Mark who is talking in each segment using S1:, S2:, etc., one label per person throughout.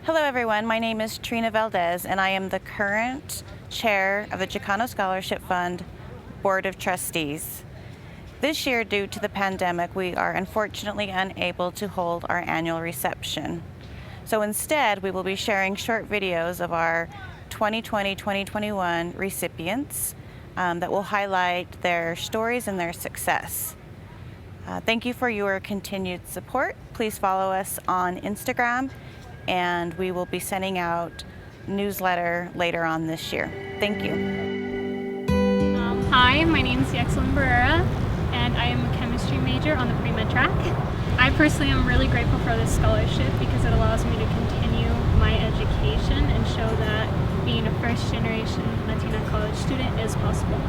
S1: Hello everyone, my name is Trina Valdez and I am the current chair of the Chicano Scholarship Fund Board of Trustees. This year, due to the pandemic, we are unfortunately unable to hold our annual reception. So instead, we will be sharing short videos of our 2020-2021 recipients that will highlight their stories and their success. Thank you for your continued support. Please follow us on Instagram, and we will be sending out newsletter later on this year. Thank you.
S2: Hi, my name is Yexlyn Barrera, and I am a chemistry major on the pre-med track. I personally am really grateful for this scholarship because it allows me to continue my education and show that being a first-generation Latina college student is possible.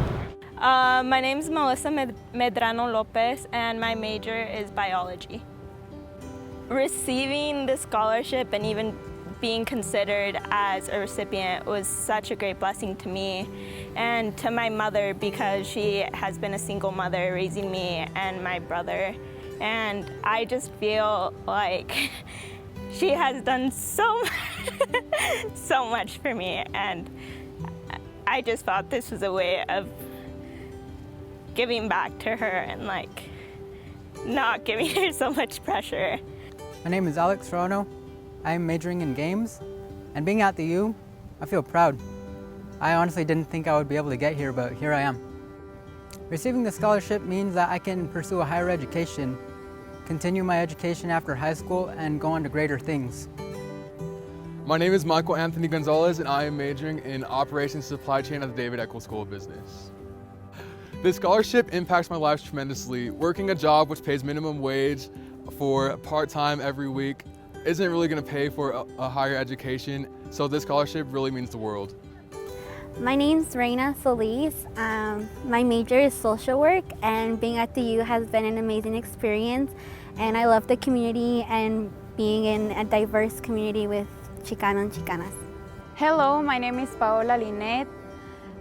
S3: My name is Melissa MEDRANO-LOPEZ, and my major is biology. Receiving the scholarship and even being considered as a recipient was such a great blessing to me and to my mother, because she has been a single mother raising me and my brother, and I just feel like she has done so much for me, and I just thought this was a way of giving back to her and not giving her so much pressure.
S4: My name is Alex SERRANO. I'm majoring in games, and being at the U, I feel proud. I honestly didn't think I would be able to get here, but here I am. Receiving the scholarship means that I can pursue a higher education, continue my education after high school, and go on to greater things.
S5: My name is Michael Anthony Gonzalez, and I am majoring in Operations Supply Chain at the David Eccles School of Business. This scholarship impacts my life tremendously. Working a job which pays minimum wage for part-time every week isn't really going to pay for a higher education, so this scholarship really means the world.
S6: My name's Reina Solis. My major is social work, and being at the U has been an amazing experience, and I love the community and being in a diverse community with Chicano and Chicanas.
S7: Hello, my name is Paola Linet.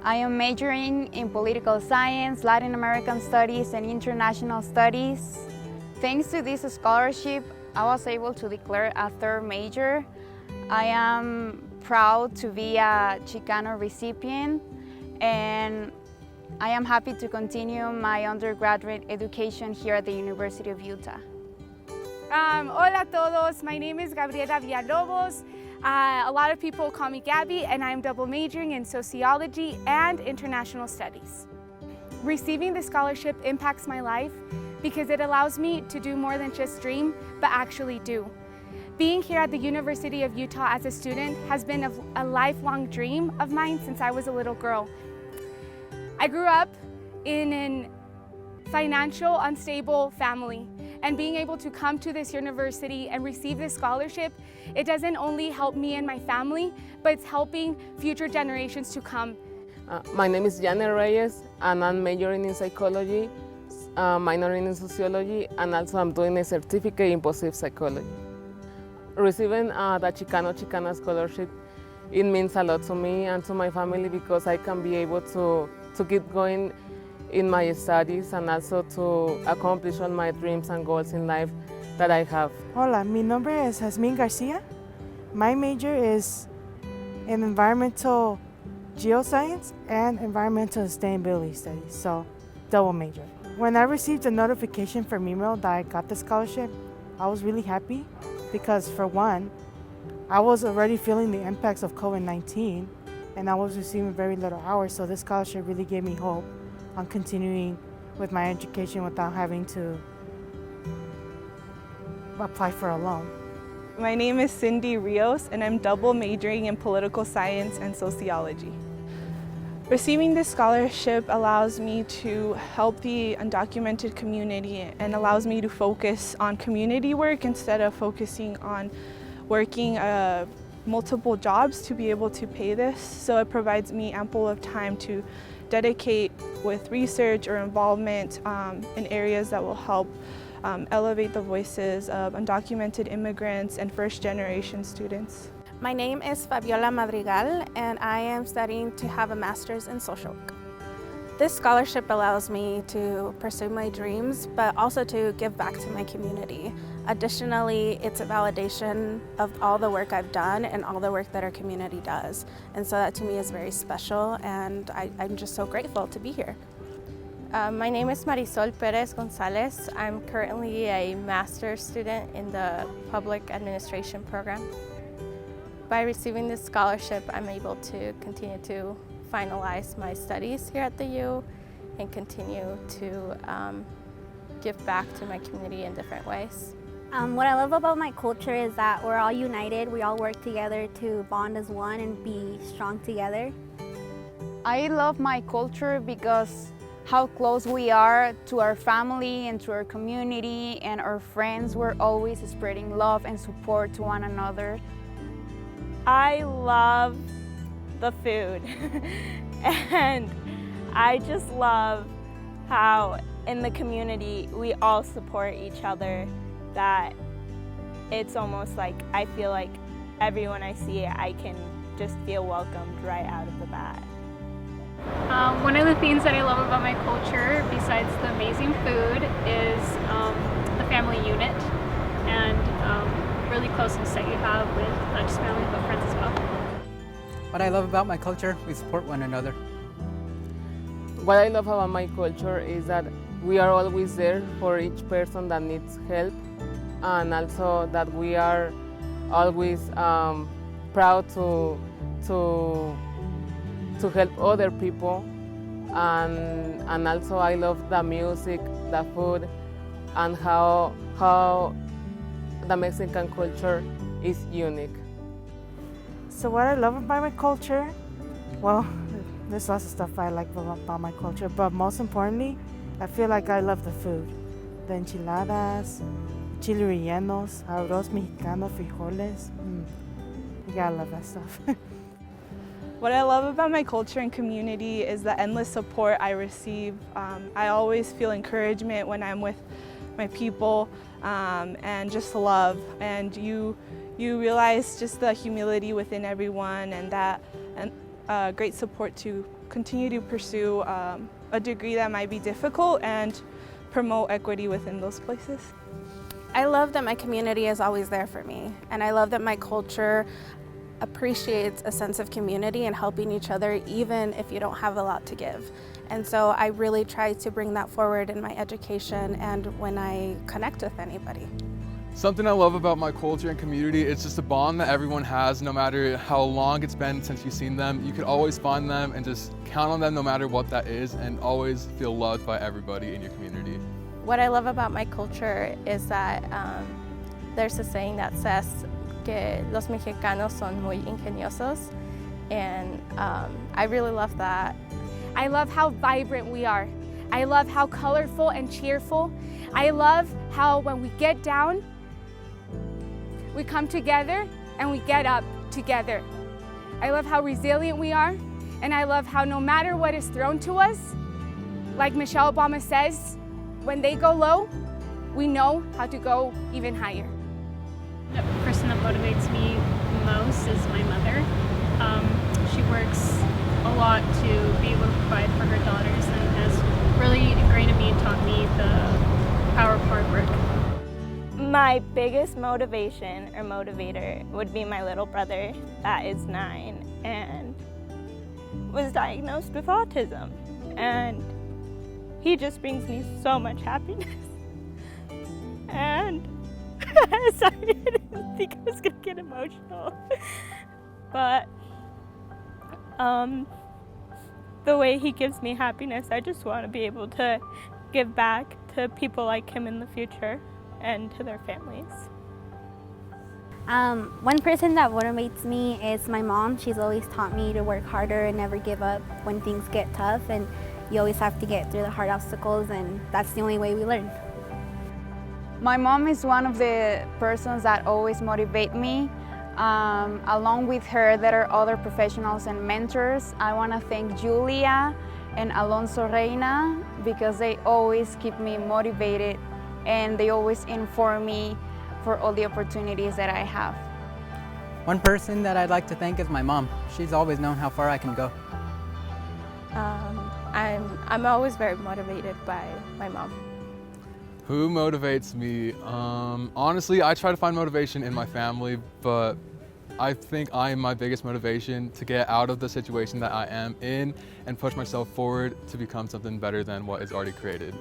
S7: I am majoring in political science, Latin American studies, and international studies. Thanks to this scholarship, I was able to declare a third major. I am proud to be a Chicano recipient, and I am happy to continue my undergraduate education here at the University of Utah.
S8: Hola a todos, my name is Gabriela Villalobos. A lot of people call me Gabby, and I'm double majoring in sociology and international studies. Receiving the scholarship impacts my life because it allows me to do more than just dream, but actually do. Being here at the University of Utah as a student has been a lifelong dream of mine since I was a little girl. I grew up in a financial unstable family, and being able to come to this university and receive this scholarship, it doesn't only help me and my family, but it's helping future generations to come.
S9: My name is Reyes, and I'm majoring in psychology, minoring in sociology, and also I'm doing a certificate in positive psychology. Receiving the Chicana scholarship, it means a lot to me and to my family, because I can be able to keep going in my studies and also to accomplish all my dreams and goals in life that I have.
S10: Hola, mi nombre es JASMINE Garcia. My major is in environmental geoscience and environmental sustainability studies, so double major. When I received a notification from email that I got the scholarship, I was really happy because, for one, I was already feeling the impacts of COVID-19 and I was receiving very little hours, so this scholarship really gave me hope on continuing with my education without having to apply for a loan.
S11: My name is Cindy Rios, and I'm double majoring in political science and sociology. Receiving this scholarship allows me to help the undocumented community and allows me to focus on community work instead of focusing on working multiple jobs to be able to pay this. So it provides me ample of time to dedicate with research or involvement in areas that will help elevate the voices of undocumented immigrants and first-generation students.
S12: My name is Fabiola Madrigal, and I am studying to have a master's in social work. This scholarship allows me to pursue my dreams, but also to give back to my community. Additionally, it's a validation of all the work I've done and all the work that our community does. And so that to me is very special, and I'm just so grateful to be here.
S13: My name is Marisol Perez Gonzalez. I'm currently a master's student in the Public Administration program. By receiving this scholarship, I'm able to continue to finalize my studies here at the U and continue to give back to my community in different ways.
S6: What I love about my culture is that we're all united. We all work together to bond as one and be strong together.
S7: I love my culture because how close we are to our family and to our community and our friends. We're always spreading love and support to one another.
S3: I love the food and I just love how in the community we all support each other, that it's almost like I feel like everyone I see I can just feel welcomed right out of the bat.
S2: One of the things that I love about my culture, besides the amazing food, is the family unit and really closeness that you have with not just family but friends as well.
S4: What I love about my culture, we support one another.
S9: What I love about my culture is that we are always there for each person that needs help, and also that we are always proud to help other people, and also I love the music, the food, and how the Mexican culture is unique.
S10: So what I love about my culture, well, there's lots of stuff I like about my culture, but most importantly, I feel like I love the food. The enchiladas, chili rellenos, arroz mexicano, frijoles. You gotta love that stuff.
S11: What I love about my culture and community is the endless support I receive. I always feel encouragement when I'm with my people, and just love. And you realize just the humility within everyone, and that great support to continue to pursue a degree that might be difficult and promote equity within those places.
S12: I love that my community is always there for me, and I love that my culture appreciates a sense of community and helping each other even if you don't have a lot to give. And so I really try to bring that forward in my education and when I connect with anybody.
S5: Something I love about my culture and community, it's just a bond that everyone has no matter how long it's been since you've seen them. You could always find them and just count on them no matter what that is, and always feel loved by everybody in your community.
S13: What I love about my culture is that there's a saying that says que los mexicanos son muy ingeniosos, and I really love that.
S8: I love how vibrant we are. I love how colorful and cheerful. I love how when we get down, we come together and we get up together. I love how resilient we are, and I love how no matter what is thrown to us, like Michelle Obama says, when they go low, we know how to go even higher.
S2: The person that motivates me most is my mother. She works a lot to be able to provide for her daughters and has really ingrained in me and taught me the power of hard work.
S3: My biggest motivation or motivator would be my little brother that is 9 and was diagnosed with autism, and he just brings me so much happiness. And sorry, I didn't think I was gonna get emotional, but the way he gives me happiness, I just want to be able to give back to people like him in the future and to their families.
S6: One person that motivates me is my mom. She's always taught me to work harder and never give up when things get tough, and you always have to get through the hard obstacles, and that's the only way we learn.
S7: My mom is one of the persons that always motivate me. Along with her, there are other professionals and mentors. I want to thank Julia and Alonso Reina because they always keep me motivated and they always inform me for all the opportunities that I have.
S4: One person that I'd like to thank is my mom. She's always known how far I can go.
S13: I'm always very motivated by my mom.
S5: Who motivates me? Honestly, I try to find motivation in my family, but I think I am my biggest motivation to get out of the situation that I am in and push myself forward to become something better than what is already created.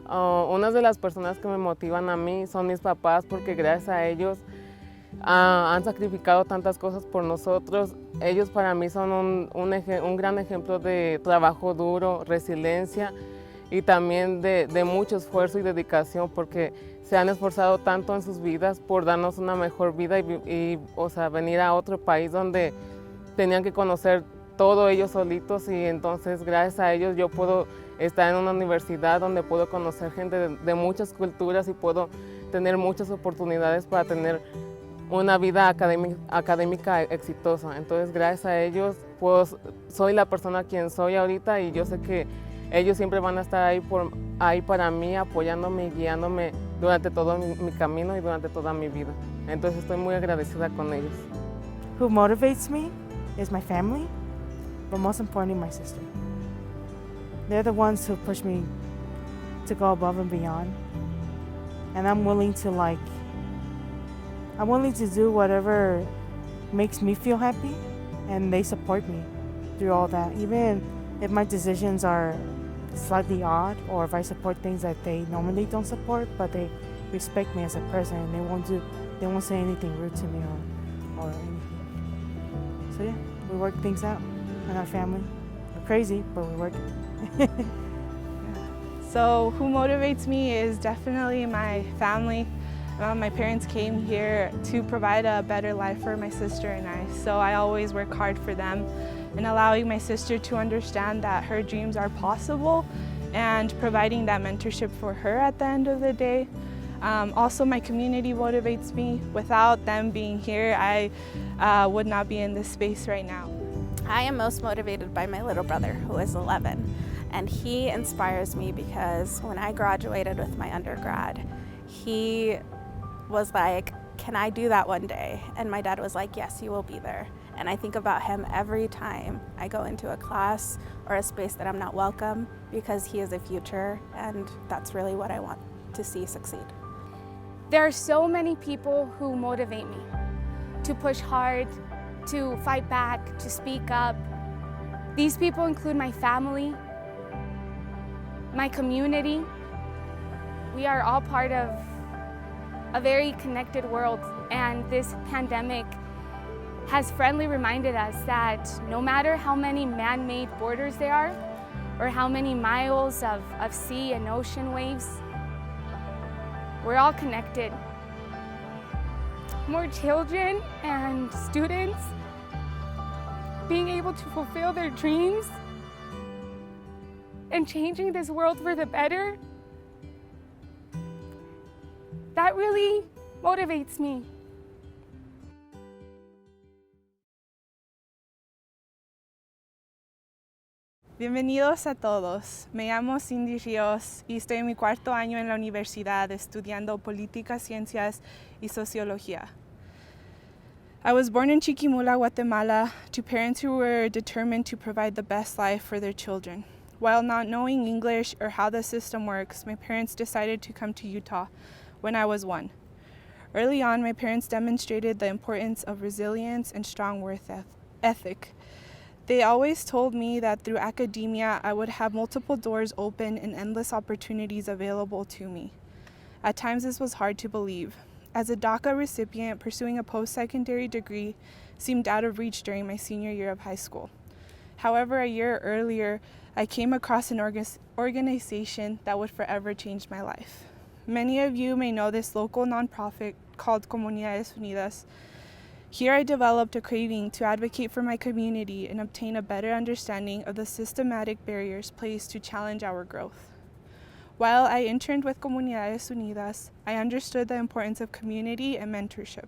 S9: Unas de las personas que me motivan a mí son mis papás, porque gracias a ellos han sacrificado tantas cosas por nosotros. Ellos para mí son un gran ejemplo de trabajo duro, resiliencia y también de mucho esfuerzo y dedicación, porque se han esforzado tanto en sus vidas por darnos una mejor vida y o sea, venir a otro país donde tenían que conocer todo ellos solitos, y entonces gracias a ellos yo puedo estar en una universidad donde puedo conocer gente de muchas culturas y puedo tener muchas oportunidades para tener una vida académica exitosa. Entonces gracias a ellos pues, soy la persona quien soy ahorita, y yo sé que ellos siempre van a estar ahí para mí, apoyándome y guiándome durante todo mi camino y durante toda mi vida. Entonces estoy muy agradecida con ellos.
S10: Who motivates me is my family, but most importantly, my sister. They're the ones who push me to go above and beyond. And I'm willing to do whatever makes me feel happy, and they support me through all that. Even if my decisions are slightly odd, or if I support things that they normally don't support, but they respect me as a person, and they won't say anything rude to me or anything. So yeah, we work things out in our family. We're crazy, but we work it.
S11: So who motivates me is definitely my family. My parents came here to provide a better life for my sister and I, so I always work hard for them, and allowing my sister to understand that her dreams are possible and providing that mentorship for her at the end of the day. Also, my community motivates me. Without them being here, I would not be in this space right now.
S12: I am most motivated by my little brother, who is 11, and he inspires me because when I graduated with my undergrad, he was like, "Can I do that one day?" And my dad was like, "Yes, you will be there." And I think about him every time I go into a class or a space that I'm not welcome, because he is a future, and that's really what I want to see succeed.
S8: There are so many people who motivate me to push hard, to fight back, to speak up. These people include my family, my community. We are all part of a very connected world, and this pandemic has friendly reminded us that no matter how many man-made borders there are, or how many miles of sea and ocean waves, we're all connected. More children and students being able to fulfill their dreams and changing this world for the better, that really motivates me.
S11: Bienvenidos a todos. Me llamo Cindy Ríos y estoy en mi cuarto año en la universidad estudiando políticas, ciencias y sociología. I was born in Chiquimula, Guatemala, to parents who were determined to provide the best life for their children. While not knowing English or how the system works, my parents decided to come to Utah when I was 1. Early on, my parents demonstrated the importance of resilience and strong work ethic. They always told me that through academia, I would have multiple doors open and endless opportunities available to me. At times, this was hard to believe. As a DACA recipient, pursuing a post-secondary degree seemed out of reach during my senior year of high school. However, a year earlier, I came across an organization that would forever change my life. Many of you may know this local nonprofit called Comunidades Unidas. Here I developed a craving to advocate for my community and obtain a better understanding of the systematic barriers placed to challenge our growth. While I interned with Comunidades Unidas, I understood the importance of community and mentorship.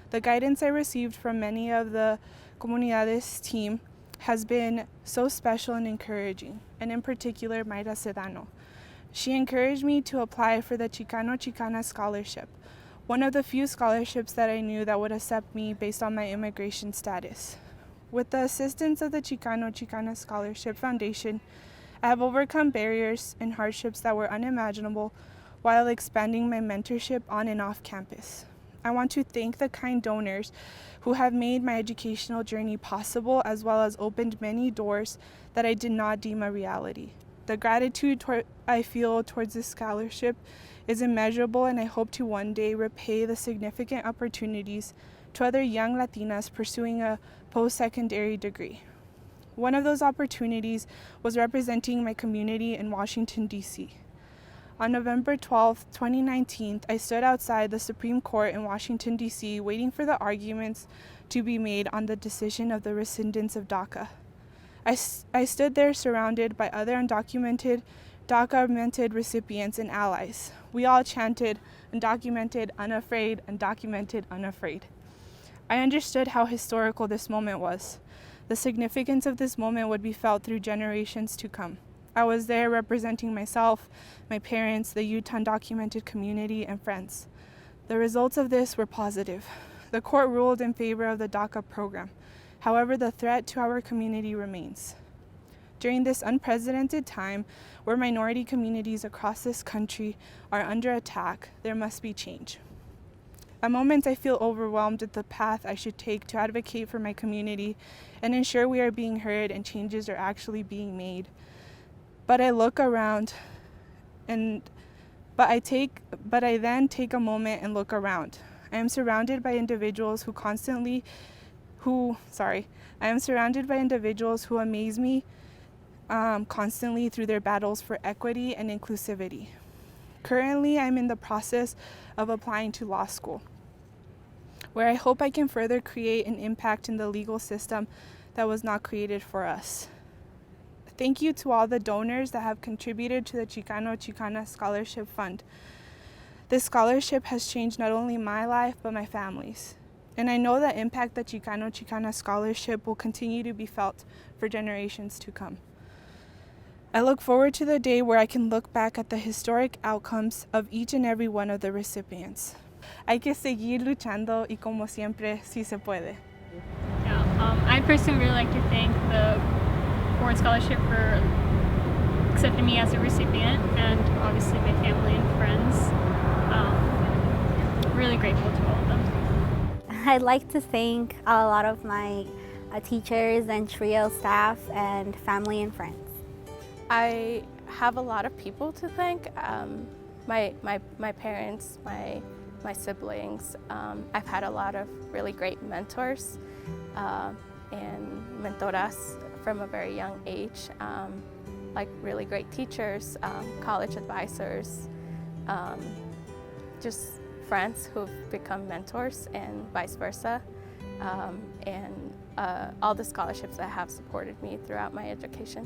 S11: The guidance I received from many of the Comunidades team has been so special and encouraging, and in particular, Mayra Sedano. She encouraged me to apply for the Chicana scholarship, one of the few scholarships that I knew that would accept me based on my immigration status. With the assistance of the Chicana Scholarship Foundation, I have overcome barriers and hardships that were unimaginable while expanding my mentorship on and off campus. I want to thank the kind donors who have made my educational journey possible, as well as opened many doors that I did not deem a reality. The gratitude I feel towards this scholarship is immeasurable, and I hope to one day repay the significant opportunities to other young Latinas pursuing a post-secondary degree. One of those opportunities was representing my community in Washington, D.C. On November 12, 2019, I stood outside the Supreme Court in Washington, D.C., waiting for the arguments to be made on the decision of the rescindents of DACA. I stood there surrounded by other undocumented, documented recipients and allies. We all chanted, "Undocumented, unafraid, undocumented, unafraid." I understood how historical this moment was. The significance of this moment would be felt through generations to come. I was there representing myself, my parents, the Utah undocumented community, and friends. The results of this were positive. The court ruled in favor of the DACA program. However, the threat to our community remains. During this unprecedented time, where minority communities across this country are under attack, there must be change. At moments, I feel overwhelmed at the path I should take to advocate for my community and ensure we are being heard and changes are actually being made. But I look around but I then take a moment and look around. I am surrounded by individuals who amaze me constantly through their battles for equity and inclusivity. Currently, I'm in the process of applying to law school, where I hope I can further create an impact in the legal system that was not created for us. Thank you to all the donors that have contributed to the Chicana Scholarship Fund. This scholarship has changed not only my life, but my family's. And I know the impact that Chicana Scholarship will continue to be felt for generations to come. I look forward to the day where I can look back at the historic outcomes of each and every one of the recipients. Hay que seguir luchando y como siempre, si se puede.
S2: Yeah, I personally really like to thank the Board Scholarship for accepting me as a recipient, and obviously my family and friends. Really grateful to all of them.
S6: I'd like to thank a lot of my teachers and TRIO staff and family and friends.
S12: I have a lot of people to thank. My parents, my siblings. I've had a lot of really great mentors and mentoras from a very young age, like really great teachers, college advisors, just friends who've become mentors and vice versa, and all the scholarships that have supported me throughout my education.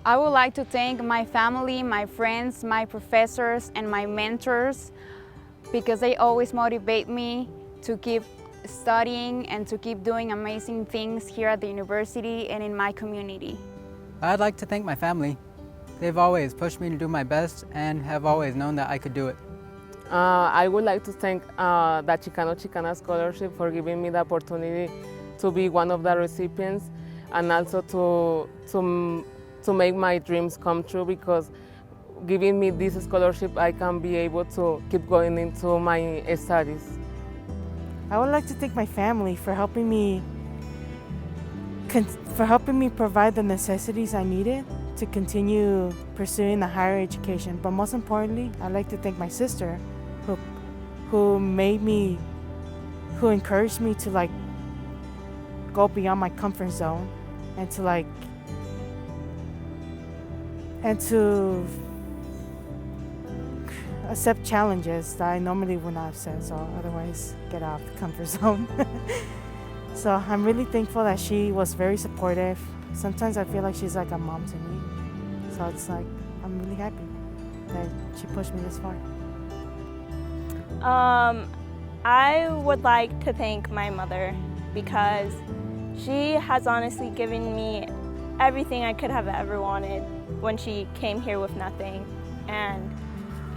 S7: I would like to thank my family, my friends, my professors, and my mentors, because they always motivate me to keep studying and to keep doing amazing things here at the university and in my community.
S4: I'd like to thank my family. They've always pushed me to do my best and have always known that I could do it.
S9: I would like to thank the Chicana Scholarship for giving me the opportunity to be one of the recipients, and also to make my dreams come true, because giving me this scholarship, I can be able to keep going into my studies.
S10: I would like to thank my family for helping me provide the necessities I needed to continue pursuing a higher education. But most importantly, I'd like to thank my sister who encouraged me to go beyond my comfort zone and to accept challenges that I normally would not accept, so otherwise get out of the comfort zone. So I'm really thankful that she was very supportive. Sometimes I feel like she's like a mom to me. So it's like, I'm really happy that she pushed me this far.
S3: I would like to thank my mother, because she has honestly given me everything I could have ever wanted when she came here with nothing. And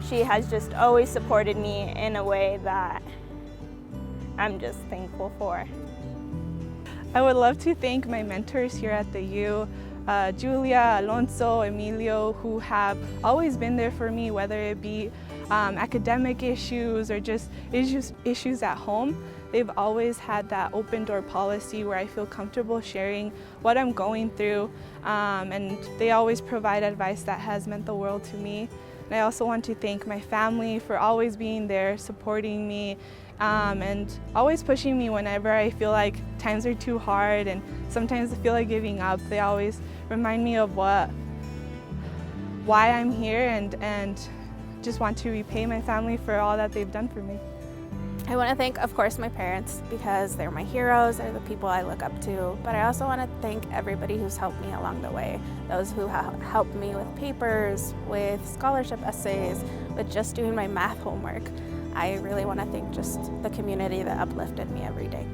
S3: she has just always supported me in a way that I'm just thankful for.
S11: I would love to thank my mentors here at the U, Julia, Alonso, Emilio, who have always been there for me, whether it be academic issues or just issues at home. They've always had that open door policy where I feel comfortable sharing what I'm going through, and they always provide advice that has meant the world to me. And I also want to thank my family for always being there, supporting me, and always pushing me whenever I feel like times are too hard and sometimes I feel like giving up. They always remind me of why I'm here, and just want to repay my family for all that they've done for me.
S12: I want to thank, of course, my parents because they're my heroes, they're the people I look up to, but I also want to thank everybody who's helped me along the way. Those who have helped me with papers, with scholarship essays, with just doing my math homework. I really want to thank just the community that uplifted me every day.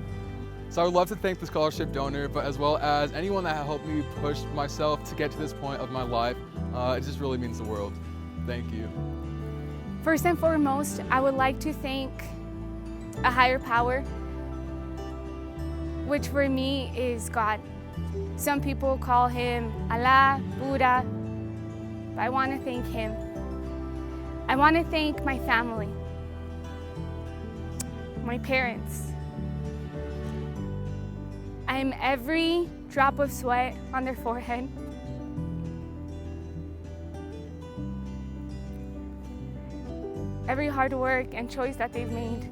S5: So I would love to thank the scholarship donor, but as well as anyone that helped me push myself to get to this point of my life. It just really means the world. Thank you.
S8: First and foremost, I would like to thank a higher power, which for me is God. Some people call him Allah, Buddha, but I want to thank him. I want to thank my family, my parents. I am every drop of sweat on their forehead. Every hard work and choice that they've made.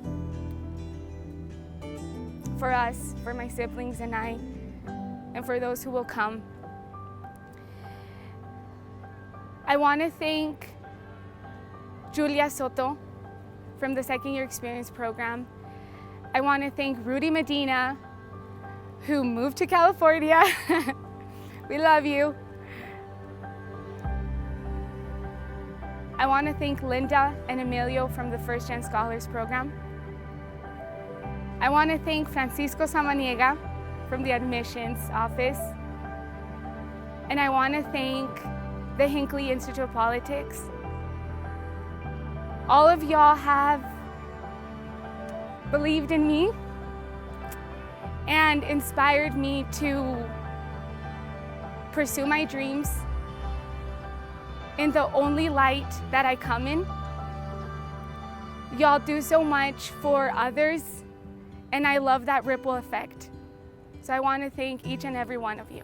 S8: For us, for my siblings and I, and for those who will come. I want to thank Julia Soto from the Second Year Experience Program. I want to thank Rudy Medina, who moved to California. We love you. I want to thank Linda and Emilio from the First Gen Scholars Program. I want to thank Francisco Samaniega from the admissions office. And I want to thank the Hinckley Institute of Politics. All of y'all have believed in me and inspired me to pursue my dreams in the only light that I come in. Y'all do so much for others, and I love that ripple effect. So I want to thank each and every one of you.